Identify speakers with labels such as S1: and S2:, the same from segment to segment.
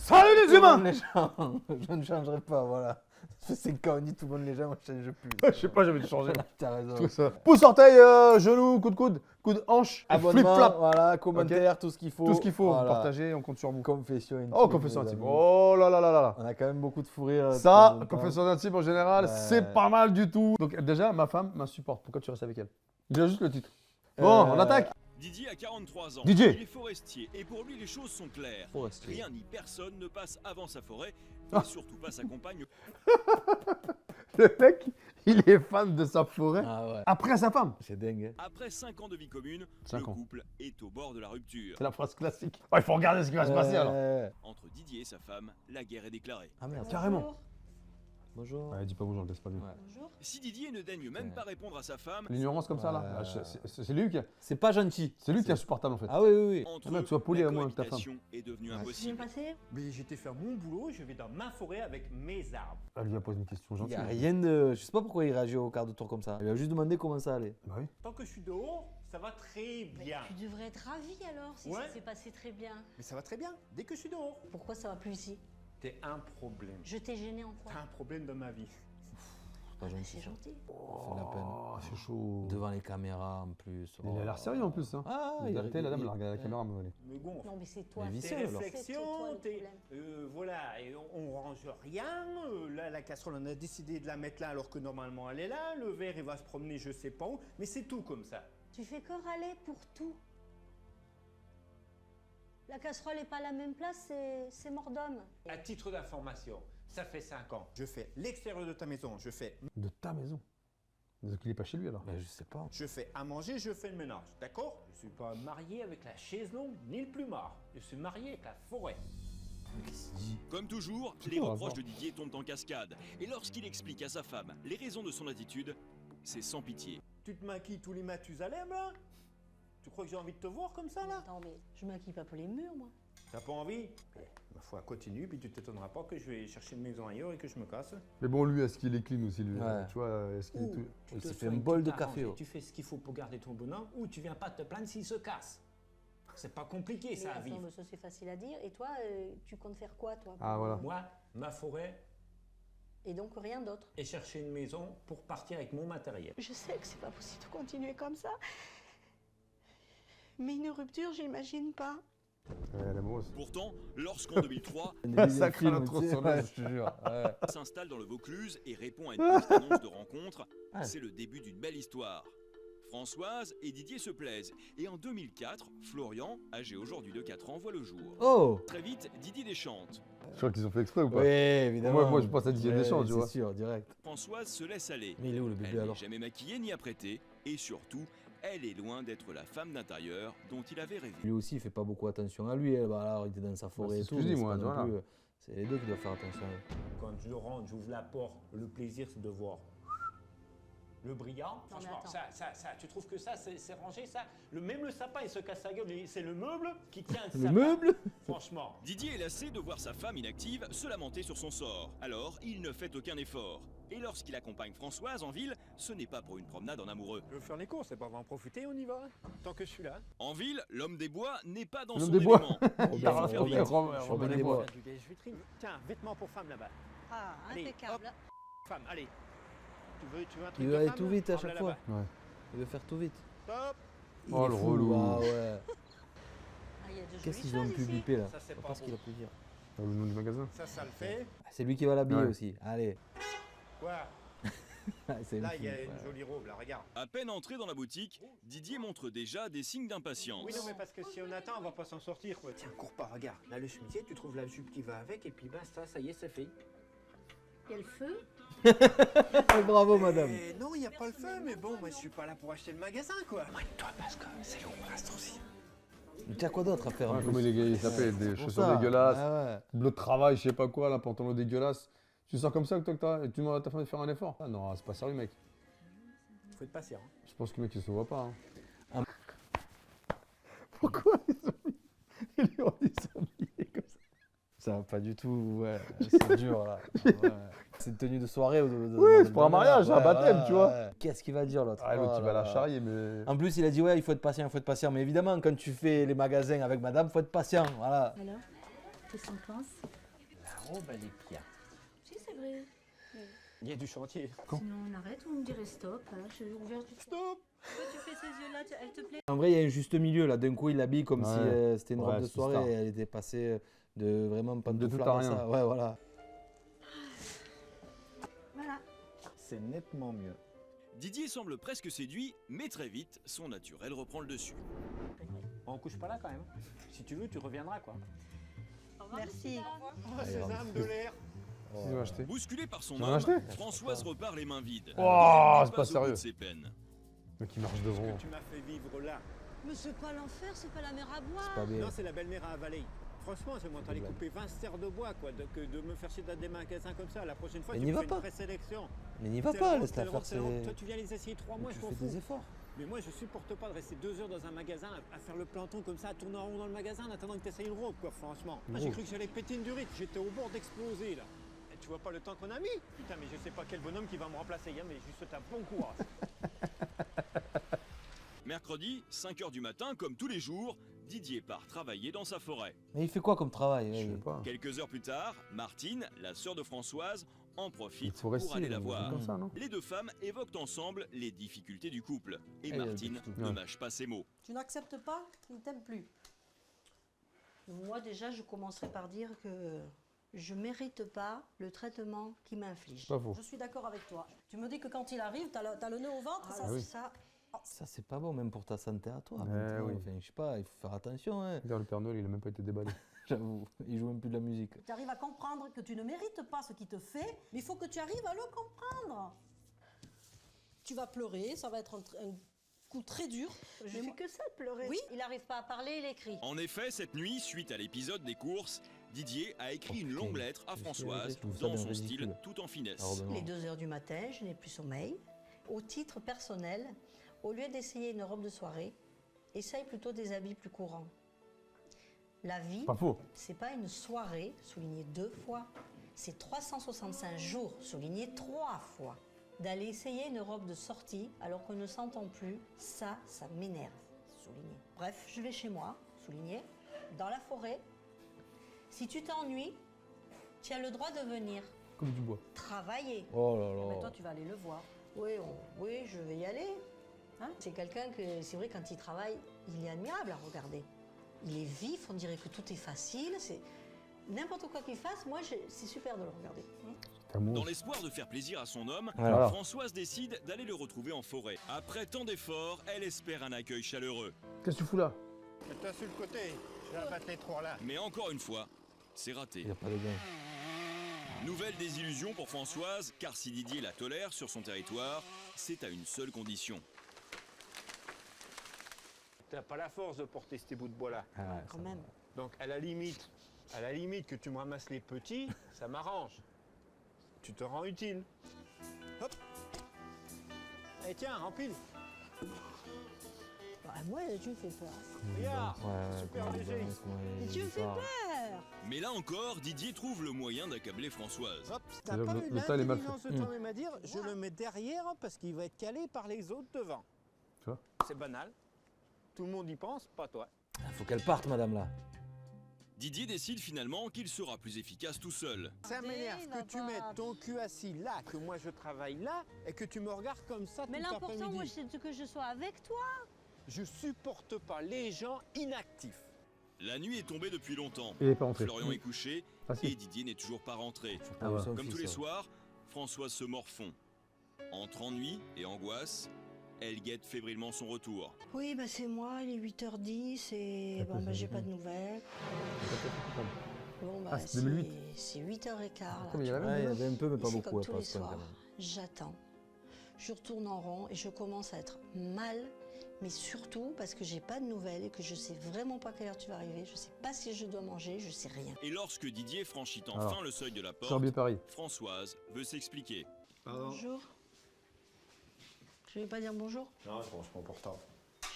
S1: Salut les humains.
S2: Les gens, je ne changerai pas, voilà. C'est quand on dit tout le monde les gens, moi je change plus.
S1: Je sais pas, j'ai envie de changer.
S2: T'as raison.
S1: Tout ça. Pouce, orteil, genou, coude, hanche,
S2: Abonnement,
S1: flip-flap.
S2: voilà, commentaire, tout ce qu'il faut.
S1: Tout ce qu'il faut,
S2: Voilà.
S1: partagez, on compte sur vous.
S2: Confession intime.
S1: Oh, confession
S2: les
S1: intime.
S2: amis.
S1: Oh là là là là là.
S2: On a quand même beaucoup de fou rire.
S1: Ça,
S2: de temps en temps.
S1: confession intime en général,
S2: Ouais.
S1: c'est pas mal du tout. Donc déjà, ma femme m'insupporte. Pourquoi tu restes avec elle? Dis juste le titre. Bon, on attaque.
S3: Didier a 43 ans,
S1: Didier.
S3: il est forestier et pour lui les choses sont claires.
S2: Forestier.
S3: Rien ni personne ne passe avant sa forêt
S1: Ah.
S3: et surtout pas sa compagne.
S1: Le mec, il est fan de sa forêt.
S2: Ah ouais.
S1: Après sa femme.
S2: C'est dingue.
S3: Après 5 ans de vie commune,
S1: 5
S3: le
S1: ans.
S3: couple est au bord de la rupture.
S1: C'est la phrase classique. Oh, il faut regarder ce qui va se passer alors.
S3: Entre Didier et sa femme, la guerre est déclarée.
S2: Ah merde.
S1: Carrément.
S2: Bonjour.
S1: Ouais, dis pas bonjour, laisse pas lui.
S2: Ouais.
S4: Bonjour.
S3: Si Didier ne daigne même pas répondre à sa femme,
S1: L'ignorance comme ça là,
S2: Ouais.
S1: c'est lui qui,
S2: C'est pas gentil.
S1: c'est lui qui est insupportable en fait.
S2: Ah oui, oui, oui.
S3: entre
S1: mec,
S3: eux,
S1: sois poli
S3: la
S1: à moi avec ta femme.
S3: cohabitation est devenue
S2: Ouais.
S4: C'est bien
S3: impossible.
S4: passé?
S5: Mais j'étais faire mon boulot, je vais dans ma forêt avec mes arbres.
S1: Elle lui a posé une question
S2: Il
S1: gentille.
S2: n'y a rien de. Je sais pas pourquoi il réagit au quart de tour comme ça. Il a juste demandé comment ça allait.
S1: Bah oui.
S5: Tant que je suis dehors, ça va très bien.
S4: Tu devrais être ravi alors si
S5: Ouais.
S4: ça s'est passé très bien.
S5: Mais ça va très bien, dès que je suis dehors.
S4: Pourquoi ça va plus ici?
S5: T'es un problème.
S4: Je t'ai gêné en quoi?
S5: T'as un problème dans ma vie.
S2: Pas
S4: Bah,
S2: gentil.
S4: c'est gentil.
S2: Ça fait la peine.
S1: Oh, c'est chaud.
S2: Devant les caméras en plus.
S1: Il a l'air sérieux en plus. Hein.
S2: Ah,
S1: Il a arrêté, la dame, elle a
S2: il-
S1: regardé la caméra à un moment donné.
S5: Me gonfle.
S4: Non mais c'est toi.
S2: Mais
S4: c'est-
S2: vicieux,
S5: Tes
S2: alors.
S4: c'est toi
S5: réflexions,
S4: le
S5: tes...
S4: problème.
S5: voilà, et on range rien. Là, la casserole, on a décidé de la mettre là alors que normalement elle est là. Le verre, il va se promener je sais pas où. Mais c'est tout comme ça.
S4: Tu fais que râler pour tout. La casserole n'est pas à la même place, c'est mort d'homme.
S5: À titre d'information, ça fait 5 ans. Je fais l'extérieur de ta maison, je fais
S1: De ta maison. Donc il est pas chez lui alors.
S2: Bah, je sais pas.
S5: à manger, je fais le ménage, d'accord? Je suis pas marié avec la chaise longue ni le plumard. Je suis marié avec la forêt.
S2: Qu'est-ce qu'il dit?
S3: Comme toujours,
S1: C'est
S3: les
S1: quoi,
S3: reproches
S1: rapport
S3: de Didier tombent en cascade. Et lorsqu'il explique à sa femme les raisons de son attitude, c'est sans pitié.
S5: Tu te maquilles tous les Mathusalem là? Tu crois que j'ai envie de te voir comme ça là?
S4: Attends mais je maquille pas pour les murs moi.
S5: T'as pas envie? Ma foi, continue, puis tu t'étonneras pas que je vais chercher une maison ailleurs et que je me casse.
S1: Mais bon, lui, est-ce qu'il est clean aussi lui
S2: Ouais.
S1: Tu vois, est-ce qu'il est tout...
S5: tu
S2: Il
S5: te
S2: s'est fait
S5: soignes
S2: un bol
S5: tout
S2: de
S5: arrangé,
S2: café, oh.
S5: Tu fais ce qu'il faut pour garder ton bonheur, ou tu viens pas te plaindre s'il se casse. C'est pas compliqué
S4: Mais
S5: ça à
S4: attends,
S5: vivre.
S4: mais ça c'est facile à dire. Et toi, tu comptes faire quoi toi?
S1: Ah voilà.
S5: Moi, ma forêt,
S4: Et donc rien d'autre.
S5: et chercher une maison pour partir avec mon matériel.
S6: Je sais que c'est pas possible de continuer comme ça. Mais une rupture, j'imagine pas.
S1: Ouais, elle est amoureuse.
S3: Pourtant, lorsqu'en 2003,
S1: Ça craint la tronçonneuse,
S2: je te jure. Ouais.
S3: s'installe dans le Vaucluse et répond à une petite annonce de rencontre,
S2: Ah.
S3: c'est le début d'une belle histoire. Françoise et Didier se plaisent et en 2004, Florian, âgé aujourd'hui de 4 ans, voit le jour.
S2: Oh!
S3: Très vite, Didier déchante.
S1: Je crois qu'ils ont fait exprès ou pas?
S2: Oui, évidemment.
S1: Moi, je pense à Didier Deschamps, tu vois.
S2: C'est sûr, direct.
S3: Françoise se laisse aller.
S2: Mais il est où le
S3: Elle
S2: bébé
S3: n'est
S2: alors?
S3: jamais maquillée ni apprêtée et surtout, elle est loin d'être la femme d'intérieur dont il avait rêvé.
S2: Lui aussi, il fait pas beaucoup attention à lui. Bah, alors, il était dans sa forêt
S1: c'est
S2: et
S1: ce
S2: tout.
S1: que je dis,
S2: mais c'est
S1: moi,
S2: pas non
S1: voilà.
S2: plus, c'est les deux qui doivent faire attention à lui.
S5: Quand je rentre, j'ouvre la porte, le plaisir c'est de voir le brillant.
S4: Non, mais
S5: Franchement,
S4: attends.
S5: ça, tu trouves que ça c'est rangé ça? Même le sapin il se casse la gueule, c'est le meuble qui tient le
S2: Le
S5: sapin.
S2: meuble?
S5: Franchement.
S3: Didier est lassé de voir sa femme inactive se lamenter sur son sort. Alors, il ne fait aucun effort. Et lorsqu'il accompagne Françoise en ville, ce n'est pas pour une promenade en amoureux.
S5: Je veux faire les courses, c'est pas en profiter, on y va. Tant que je suis là.
S3: En ville, l'homme des bois n'est pas dans
S1: L'homme
S3: son
S1: des bois.
S3: élément. Il
S2: Robin,
S3: faut faire
S2: Robin.
S3: vite.
S2: Robin des
S1: des
S2: Bois.
S5: Du lèche-vitrine. Tiens, vêtements pour femme là-bas.
S4: Ah,
S5: Allez,
S4: impeccable.
S5: Femme, allez. Tu veux un truc
S2: Il
S5: de
S2: veut aller
S5: femme?
S2: tout vite à
S5: Prends-la
S2: chaque fois.
S5: là-bas.
S1: Ouais.
S2: Il veut faire tout vite.
S5: Stop.
S2: Il
S1: Oh,
S2: est
S1: le
S2: fou,
S1: relou.
S2: Ah ouais.
S4: Ah, il y a de
S2: Qu'est-ce
S4: jolies
S2: qu'ils ont
S4: choses
S2: pu
S4: ici.
S2: biper là?
S5: Ça, c'est
S2: Je sais
S5: pas
S2: pas ce
S5: beau.
S2: qu'il a pu dire.
S1: Le nom du magasin.
S5: Ça le fait.
S2: Ah, c'est lui qui va l'habiller
S1: Ouais.
S2: aussi. Allez.
S5: Quoi?
S2: C'est
S5: Là,
S2: une
S5: il y a
S2: fille,
S5: une
S2: ouais.
S5: jolie robe, là, regarde.
S3: À peine entré dans la boutique, Didier montre déjà des signes d'impatience.
S5: Oui, non, mais parce que si on attend, on va pas s'en sortir, quoi. Tiens, cours pas, regarde. Là, le chemisier, tu trouves la jupe qui va avec, et puis basta, ça y est, c'est fait.
S4: Il y a le feu.
S2: Bravo madame.
S5: Non, il n'y a pas le feu, mais bon, moi, je suis pas là pour acheter le magasin, quoi. Toi, parce que c'est long pour l'instant aussi.
S2: Mais t'as quoi d'autre à faire en
S1: Ouais,
S2: plus?
S1: comment il s'appelle? Des
S2: Pour
S1: chaussures
S2: ça.
S1: dégueulasses,
S2: Ah ouais.
S1: bleu de travail, je sais pas quoi, là, pantalon dégueulasse. Tu sors comme ça, toi, que t'as, et tu demandes à ta femme de faire un effort? Ah non, c'est pas sérieux, mec.
S5: Faut être patient.
S1: Je pense que le mec, il se voit pas.
S2: Ah.
S1: Pourquoi ils lui ont dit s'habiller comme ça?
S2: Ça va pas du tout, ouais. C'est dur là. Ouais. C'est une tenue de soirée ou de
S1: Oui, c'est pour un mariage, un baptême, tu vois.
S2: ouais. Qu'est-ce qu'il va dire l'autre?
S1: Ah, l'autre,
S2: Oh
S1: il va
S2: là
S1: la
S2: là.
S1: charrier, mais.
S2: En plus, il a dit ouais, il faut être patient, il faut être patient. Mais évidemment, quand tu fais les magasins avec madame, faut être patient. Voilà.
S4: Alors
S7: Qu'est-ce qu'on pense?
S5: La robe, elle est bien.
S7: Si, c'est vrai.
S5: Il y a du chantier.
S7: Sinon, on arrête ou on dirait stop. Hein. J'ai ouvert du...
S5: Stop!
S7: Pourquoi tu fais ces yeux-là? Elle te plaît?
S2: En vrai, il y a un juste milieu là. D'un coup, il l'habille comme si
S1: Ouais.
S2: c'était une
S1: Ouais,
S2: robe de
S1: c'est
S2: soirée
S1: star.
S2: et elle était passée de vraiment
S1: De
S2: pantouflard
S1: tout à
S2: à
S1: rien.
S2: ça. Ouais, voilà.
S7: Voilà.
S5: C'est nettement mieux.
S3: Didier semble presque séduit, mais très vite, son naturel reprend le dessus.
S5: On couche pas là quand même. Si tu veux, tu reviendras quoi.
S6: Merci.
S5: Oh, ces âmes de l'air.
S1: Ils ont acheté.
S3: Bousculé par son
S1: J'en ai
S3: homme,
S1: acheté.
S3: Françoise repart les mains vides.
S1: Oh,
S3: Et elle n'est
S1: c'est pas
S3: au bout
S1: sérieux.
S3: de ses peines.
S1: Mais qui marche
S5: Ce
S1: devant.
S5: que tu m'as fait vivre là.
S4: Mais c'est pas l'enfer, c'est pas la mer à boire.
S2: Pas bien.
S5: Non, c'est la belle-mère à avaler. Franchement, c'est moi, t'allais
S2: blague.
S5: couper 20 serres de bois, quoi, que de me faire chier dans des magasins comme ça. La prochaine fois,
S2: Mais
S5: tu
S2: n'y
S5: me
S2: va
S5: fais
S2: pas.
S5: une présélection.
S2: Mais n'y va
S5: Tel
S2: pas,
S5: robe,
S2: laisse-la
S5: tel
S2: faire
S5: robe, tel robe.
S2: ses...
S5: Toi, tu viens les essayer 3 mois, je
S2: Tu
S5: m'en
S2: fais
S5: fous.
S2: des efforts.
S5: Mais moi, je supporte pas de rester 2 heures dans un magasin à faire le planton comme ça, à tourner en rond dans le magasin en attendant que tu essayes une robe, quoi, franchement. Moi, j'ai
S1: robe.
S5: cru que j'allais péter une durite. J'étais au bord d'exploser, là. Et tu vois pas le temps qu'on a mis? Putain, mais je sais pas quel bonhomme qui va me remplacer, hein, mais juste un bon courage.
S3: Mercredi, 5h du matin, comme tous les jours, Didier part travailler dans sa forêt.
S2: Mais il fait quoi comme travail?
S1: Je sais pas.
S3: Quelques heures plus tard, Martine, la sœur de Françoise, en
S1: Il
S3: profite
S1: faut
S3: pour
S1: rester
S3: aller la voir.
S1: comme ça, non?
S3: Les deux femmes évoquent ensemble les difficultés du couple. Et
S2: Elle,
S3: Martine
S2: elle
S3: ne
S1: ouais.
S3: mâche pas ses mots.
S8: Tu n'acceptes pas, il ne t'aime plus.
S4: Moi, déjà, je commencerai par dire que je mérite pas le traitement qu'il m'inflige.
S1: Pas faux.
S8: Je suis d'accord avec toi. Tu me dis que quand il arrive, t'as le nez au ventre, ça,
S4: Ah oui.
S8: ça.
S2: Ça, c'est pas bon, même pour ta santé à toi.
S1: Eh
S2: maintenant.
S1: oui.
S2: Enfin, je sais pas, il faut faire attention. Hein.
S1: Regarde, le Père Noël, il a même pas été déballé.
S2: J'avoue, il joue même plus de la musique.
S8: Tu arrives à comprendre que tu ne mérites pas ce qu'il te fait, mais il faut que tu arrives à le comprendre. Tu vas pleurer, ça va être un coup très dur.
S6: Je
S8: Mais
S6: fais
S8: moi-
S6: que ça de pleurer.
S8: Oui,
S4: Il n'arrive pas à parler, il écrit.
S3: En effet, cette nuit, suite à l'épisode des courses, Didier a écrit une longue lettre à
S2: Je
S3: Françoise
S2: trouve ça
S3: dans
S2: bien
S3: son style
S2: ridicule.
S3: tout en finesse.
S2: La robe
S4: Les
S2: noire.
S4: 2 heures du matin, je n'ai plus sommeil. Au titre personnel, au lieu d'essayer une robe de soirée, essaye plutôt des habits plus courants. La vie,
S1: Pas faux.
S4: c'est pas une soirée, souligné 2 fois. C'est 365 jours, souligné 3 fois. D'aller essayer une robe de sortie alors qu'on ne s'entend plus, ça m'énerve, souligné. Bref, je vais chez moi, souligné, dans la forêt. Si tu t'ennuies, tu as le droit de venir
S1: Comme du bois.
S4: travailler.
S2: Oh là
S8: mais
S2: là.
S8: toi tu vas aller le voir.
S4: Oui, oui, je vais y aller. Hein, c'est quelqu'un que, c'est vrai, quand il travaille, il est admirable à regarder. Il est vif, on dirait que tout est facile. C'est n'importe quoi qu'il fasse, moi, c'est super de le regarder.
S3: Dans l'espoir de faire plaisir à son homme,
S2: Voilà.
S3: Françoise décide d'aller le retrouver en forêt. Après tant d'efforts, elle espère un accueil chaleureux.
S1: Qu'est-ce que tu fous là?
S5: Mets-toi sur le côté, je vais abattre les 3 là.
S3: Mais encore une fois, c'est raté.
S2: Il n'y a pas de gain.
S3: Nouvelle désillusion pour Françoise, car si Didier la tolère sur son territoire, c'est à une seule condition.
S5: T'as pas la force de porter ces bouts de bois là.
S2: Ah, ouais,
S8: Quand
S2: ça
S8: même.
S5: Donc à la limite que tu me ramasses les petits, ça m'arrange. Tu te rends utile. Hop. Eh tiens, rempile.
S8: Bah, moi, tu me fais peur.
S5: Regarde.
S2: Ouais,
S5: Super
S2: comment il
S5: léger.
S2: balance, comment il
S8: Mais tu me fais
S2: part.
S8: peur.
S3: Mais là encore, Didier trouve le moyen d'accabler Françoise.
S5: Hop,
S1: C'est
S5: t'as
S1: le-
S5: pas
S1: le
S5: eu
S1: tas, il est mal
S5: l'intelligence de toi-même à dire, je le mets derrière parce qu'il va être calé par les autres devant.
S1: Tu vois?
S5: C'est banal. Tout le monde y pense, pas toi.
S2: Faut qu'elle parte, madame, là.
S3: Didier décide finalement qu'il sera plus efficace tout seul.
S5: Ça m'énerve
S4: il
S5: que
S4: va
S5: tu
S4: pas.
S5: mettes ton cul assis là, que moi je travaille là, et que tu me regardes comme ça
S4: Mais
S5: tout
S4: l'important, moi,
S5: l'après-midi.
S4: c'est que je sois avec toi.
S5: Je supporte pas les gens inactifs.
S3: La nuit est tombée depuis longtemps.
S1: Il est pas rentré.
S3: Florian est couché
S1: Ah si.
S3: et Didier n'est toujours pas rentré.
S2: Ah
S1: ouais.
S2: ouais.
S3: Comme tous les soirs, Françoise se morfond. Entre ennui et angoisse, elle guette fébrilement son retour.
S4: Oui, bah c'est moi, il est 8h10 et bon, bah, j'ai pas de nouvelles. Bon, bah,
S1: Ah, c'est 2008.
S4: c'est 8h15 là.
S1: Comme il y a la
S2: Ouais, il y
S1: même.
S2: avait un peu, mais
S4: Et
S2: pas
S4: c'est
S2: beaucoup.
S4: comme
S2: ouais,
S4: tous
S2: pas
S4: les
S2: à ce point,
S4: soirs.
S2: quand même.
S4: J'attends. Je retourne en rond et je commence à être mal, mais surtout parce que j'ai pas de nouvelles et que je sais vraiment pas quelle heure tu vas arriver. Je sais pas si je dois manger, je sais rien.
S3: Et lorsque Didier franchit enfin
S1: Alors,
S3: le seuil de la porte,
S1: Sorbier Paris.
S3: Françoise veut s'expliquer.
S4: Bonjour. Je vais pas dire bonjour.
S5: Non, je pense mon portable.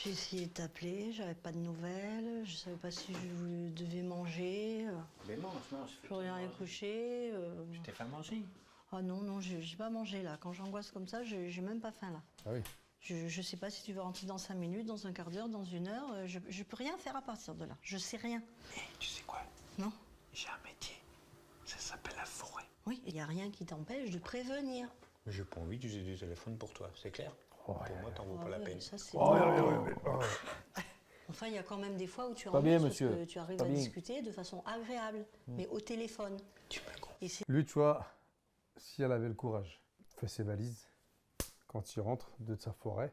S4: J'ai essayé de t'appeler, j'avais pas de nouvelles, je savais pas si je devais manger.
S5: Mais mange.
S4: Florian est couché.
S5: Je t'ai fait manger.
S4: Ah non, non, j'ai pas mangé là. Quand j'angoisse comme ça, j'ai même pas faim là.
S1: Ah oui.
S4: Je sais pas si tu veux rentrer dans 5 minutes, dans un quart d'heure, dans 1 heure. Je peux rien faire à partir de là. Je sais rien.
S5: Tu sais quoi?
S4: Non.
S5: J'ai un métier. Ça s'appelle la forêt.
S4: Oui, il n'y a rien qui t'empêche de prévenir.
S5: Mais j'ai pas envie d'user du téléphone pour toi, c'est clair? Pour moi, t'en vaut pas la
S4: ouais,
S5: peine.
S4: ça, c'est
S1: Oh,
S4: bon. Enfin, il y a quand même des fois où tu
S2: Pas bien,
S4: parce
S2: monsieur.
S4: que tu arrives
S2: Pas
S4: à
S2: bien.
S4: discuter de façon agréable, mais au téléphone.
S5: Tu me comprends.
S4: Et c'est
S1: Lui, tu vois, si elle avait le courage, fait ses valises, quand il rentre de sa forêt,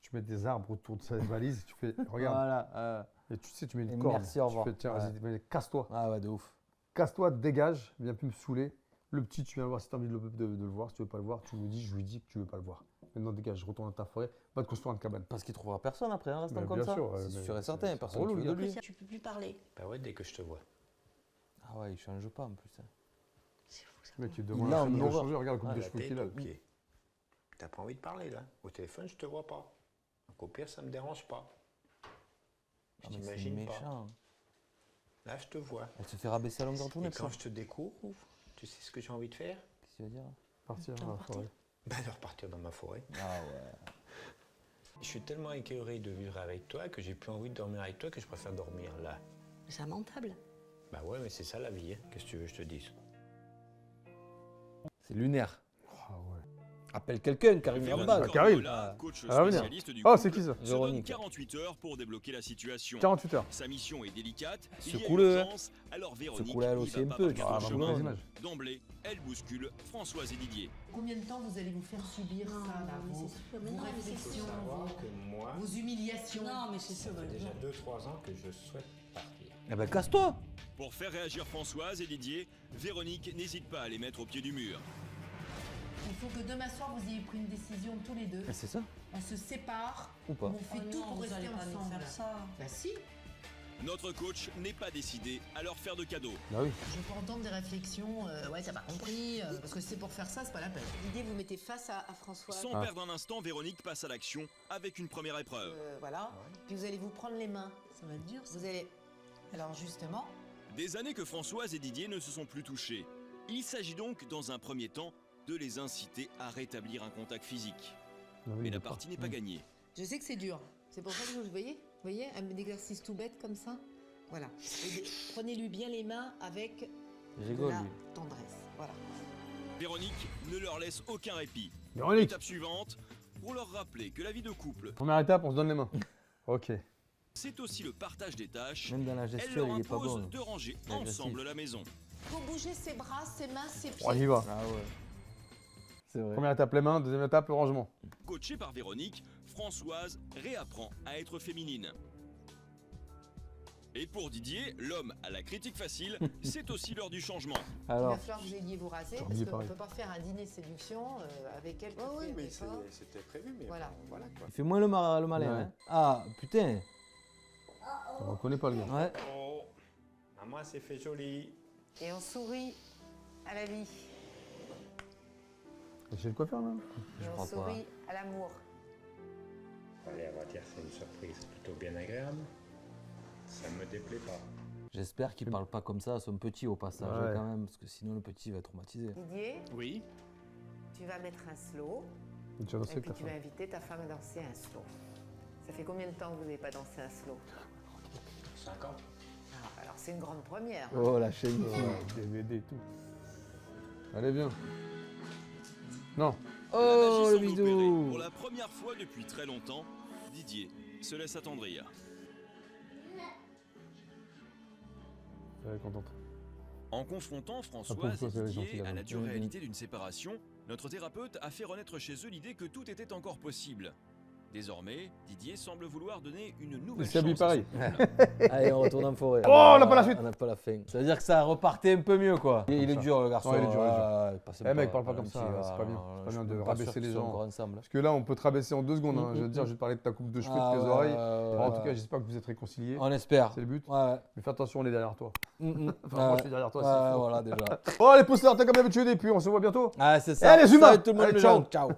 S1: tu mets des arbres autour de sa valise, tu fais, regarde,
S2: Voilà.
S1: et tu sais, tu mets
S2: Et
S1: une corde.
S2: merci, au revoir.
S1: Tu fais, tiens,
S2: Ouais.
S1: vas-y, mais casse-toi.
S2: Ah ouais, de ouf.
S1: Casse-toi, dégage, viens plus me saouler. Le petit, tu viens le voir si tu as envie de le voir. Si tu veux pas le voir, tu me dis, je lui dis que tu veux pas le voir. Maintenant, dégage, retourne dans ta forêt, va te construire une cabane.
S2: Parce qu'il trouvera personne après, hein, restant
S1: Mais
S2: comme
S1: bien
S2: ça.
S1: sûr, ouais,
S2: C'est
S1: mais
S2: sûr et
S1: c'est-
S2: certain,
S1: c'est
S2: personne
S1: relou,
S2: ne
S1: le
S2: veut de
S1: gars.
S2: lui.
S4: tu peux plus parler.
S5: Bah ouais, dès que je te vois.
S2: Ah ouais, il change pas en plus. Hein.
S4: C'est fou, ça.
S1: Le mec, il
S2: Il
S1: demande
S2: a
S1: à
S2: un
S1: de
S2: horreur.
S1: changer, regarde la coupe
S5: Ah,
S1: de
S5: la
S1: cheveux
S5: tête
S1: qu'il a.
S5: aux pieds. T'as pas envie de parler là? Au téléphone, je te vois pas. Donc au pire, ça me dérange pas. Je
S2: Ah, mais c'est
S5: t'imagine pas.
S2: méchant.
S5: Là, je te vois.
S2: Elle se fait rabaisser à longueur de
S5: Et
S2: journée.
S5: quand
S2: ça.
S5: je te découvre, tu sais ce que j'ai envie de faire?
S2: Qu'est-ce qu'il veut dire?
S1: Partir
S4: T'en
S1: dans la
S4: partir.
S1: forêt.
S5: Bah de repartir dans ma forêt.
S2: Ah ouais.
S5: Je suis tellement écœuré de vivre avec toi que j'ai plus envie de dormir avec toi que je préfère dormir là.
S4: C'est lamentable.
S5: Bah ouais, mais c'est ça la vie, hein. Qu'est-ce que tu veux que je te dise?
S2: C'est lunaire.
S1: Ah ouais.
S2: Appelle quelqu'un, Karim
S3: Véronique
S2: Rambal.
S1: Karim.
S3: Cordola, coach
S1: Elle va venir.
S3: spécialiste du
S1: Oh,
S3: couple,
S1: c'est qui ça?
S3: se donne
S2: Véronique.
S3: 48 heures pour débloquer la situation.
S1: 48 heures.
S3: Sa mission est délicate, il y a
S2: Secoue-le, hein.
S3: urgence, alors Véronique
S2: Secoue-la elle
S3: n'y
S2: aussi
S3: va
S2: un
S3: pas
S2: peu,
S3: par
S2: tu
S1: Ah,
S2: vois,
S3: quatre
S1: bah,
S2: je
S1: on voit
S3: chemins.
S1: les images.
S3: D'emblée, elle bouscule Françoise et Didier.
S6: Combien de temps vous allez vous faire subir ça, là,
S4: mais
S6: vos,
S4: c'est sûr, mais
S6: vos
S4: non, mais c'est
S6: réflexions,
S4: sûr.
S5: que moi,
S6: vos humiliations?
S4: Non, mais c'est sûr.
S5: ça fait
S4: bah,
S5: déjà
S4: non.
S5: 2-3 ans que je souhaite partir.
S2: Eh ben casse-toi.
S3: Pour faire réagir Françoise et Didier, Véronique n'hésite pas à les mettre au pied du mur.
S6: Il faut que demain soir vous ayez pris une décision tous les deux.
S2: Eh, c'est ça
S6: On se sépare,
S2: ou pas?
S6: on fait
S4: Oh
S6: tout
S4: non,
S6: pour
S4: vous
S6: rester
S4: allez pas nous
S6: ensemble.
S4: faire ça.
S6: Bah si,
S3: Notre coach n'est pas décidé à leur faire de cadeaux.
S1: Bah oui.
S6: je peux entendre des réflexions, ouais t'as pas compris, parce que c'est pour faire ça, c'est pas la peine.
S8: L'idée, vous mettez face à François.
S3: Sans perdre un instant, Véronique passe à l'action avec une première épreuve.
S6: Voilà, puis vous allez vous prendre les mains.
S4: Ça va être dur, ça.
S6: Vous allez... Alors justement,
S3: Des années que Françoise et Didier ne se sont plus touchés. Il s'agit donc, dans un premier temps, de les inciter à rétablir un contact physique.
S1: Non, oui,
S3: Mais
S1: il
S3: la
S1: veut pas.
S3: partie n'est pas gagnée.
S6: je sais que c'est dur. C'est pour ça que vous voyez, un exercice tout bête comme ça. Voilà. Prenez-lui bien les mains avec
S2: Il
S6: de
S2: rigole
S6: la
S2: lui.
S6: tendresse. Voilà.
S3: Véronique ne leur laisse aucun répit.
S1: Véronique,
S3: Étape suivante, pour leur rappeler que la vie de couple,
S1: première étape, on se donne les mains. Ok.
S3: c'est aussi le partage des tâches.
S2: Même dans la
S3: Elle
S2: gestion,
S3: leur
S2: il est pas
S3: impose
S2: bon.
S3: de ranger
S2: Il est agressif.
S3: ensemble la maison.
S6: Faut bouger ses bras, ses mains, ses pieds.
S1: On y va.
S2: Ah ouais. C'est vrai.
S1: Première étape, les mains. Deuxième étape, le rangement.
S3: Coachée par Véronique, Françoise réapprend à être féminine. Et pour Didier, l'homme à la critique facile, c'est aussi l'heure du changement.
S6: Il va
S2: Alors,
S6: falloir que vous ayez vous raser
S1: J'aurais
S6: parce
S1: dit
S6: qu'on
S1: pareil.
S6: ne peut pas faire un dîner de séduction avec elle. qui
S5: Ah oui,
S6: fait un
S5: mais
S6: effort.
S5: c'était prévu, mais
S6: Voilà.
S5: voilà quoi.
S2: il fait moins le malin.
S1: Ouais.
S2: Hein. Ah putain.
S1: On reconnaît pas le gars.
S2: Ouais.
S5: Oh, maman, c'est fait joli.
S6: Et on sourit à la vie.
S1: Et chez le coiffeur, là
S6: Et on
S2: crois pas.
S6: sourit à l'amour.
S5: Allez, on va dire que c'est une surprise plutôt bien agréable. Ça me déplaît pas.
S2: J'espère qu'il parle pas comme ça à son petit au passage
S1: Ouais.
S2: quand même, parce que sinon le petit va être traumatisé.
S6: Didier,
S5: Oui.
S6: tu vas mettre un slow
S1: Et tu as dansé
S6: et
S1: avec
S6: puis
S1: ta
S6: tu vas
S1: femme.
S6: inviter ta femme à danser un slow. Ça fait combien de temps que vous n'avez pas dansé un slow?
S5: 5 ans.
S6: Ah, alors c'est une grande première.
S2: Oh la chaîne.
S1: DVD et tout. Allez, viens. Non.
S3: La
S2: Oh le
S3: magie semble opérer.
S2: bidou.
S3: Pour la première fois depuis très longtemps, Didier se laisse attendrir.
S1: Elle est contente.
S3: En confrontant Françoise
S1: François,
S3: et
S1: c'est gentil,
S3: Didier
S1: là,
S3: à la
S1: ouais.
S3: dure réalité d'une séparation, notre thérapeute a fait renaître chez eux l'idée que tout était encore possible. Désormais, Didier semble vouloir donner une nouvelle
S1: Il s'habille
S3: chance à
S1: pareil.
S3: son couple.
S2: Allez, on retourne en forêt.
S1: Oh, on n'a pas la suite.
S2: On n'a pas la fin. Ça veut dire que ça repartait un peu mieux quoi. Il est
S1: ça.
S2: dur le garçon.
S1: Ouais, il est dur, il est dur.
S2: Ah, passez
S1: Eh, mec,
S2: pas,
S1: parle pas comme ça,
S2: gentil,
S1: c'est pas bien. C'est pas bien
S2: je
S1: de
S2: suis pas
S1: rabaisser
S2: sûr qu'ils
S1: les
S2: soient
S1: gens.
S2: encore ensemble.
S1: Parce que là, on peut te rabaisser en 2 secondes. Hein. Je veux te dire, je vais te parler de ta coupe de cheveux, de tes oreilles. En tout cas, j'espère que vous êtes réconciliés.
S2: On espère.
S1: C'est le but.
S2: Ouais.
S1: Mais fais attention, on est derrière toi.
S2: Enfin,
S1: Enfin, moi, je suis derrière toi. s'il faut.
S2: voilà déjà.
S1: Oh, les pouces là, t'as comme d'habitude, et puis on se voit bientôt.
S2: Ah, c'est ça.
S1: Eh, les humains.
S2: Salut tout le monde,
S1: Allez,
S2: les
S1: ciao.
S2: gens. Ciao.